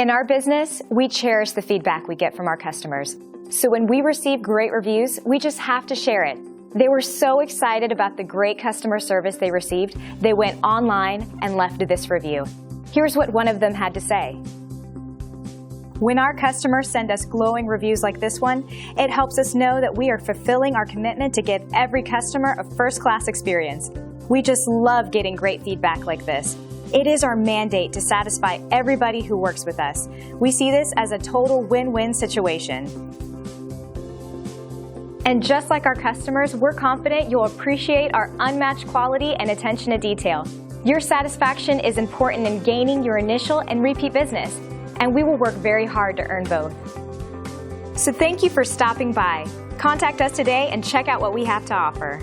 In our business, we cherish the feedback we get from our customers. So when we receive great reviews, we just have to share it. They were so excited about the great customer service they received, they went online and left this review. Here's what one of them had to say. When our customers send us glowing reviews like this one, it helps us know that we are fulfilling our commitment to give every customer a first-class experience. We just love getting great feedback like this. It is our mandate to satisfy everybody who works with us. We see this as a total win-win situation. And just like our customers, we're confident you'll appreciate our unmatched quality and attention to detail. Your satisfaction is important in gaining your initial and repeat business, and we will work very hard to earn both. So thank you for stopping by. Contact us today and check out what we have to offer.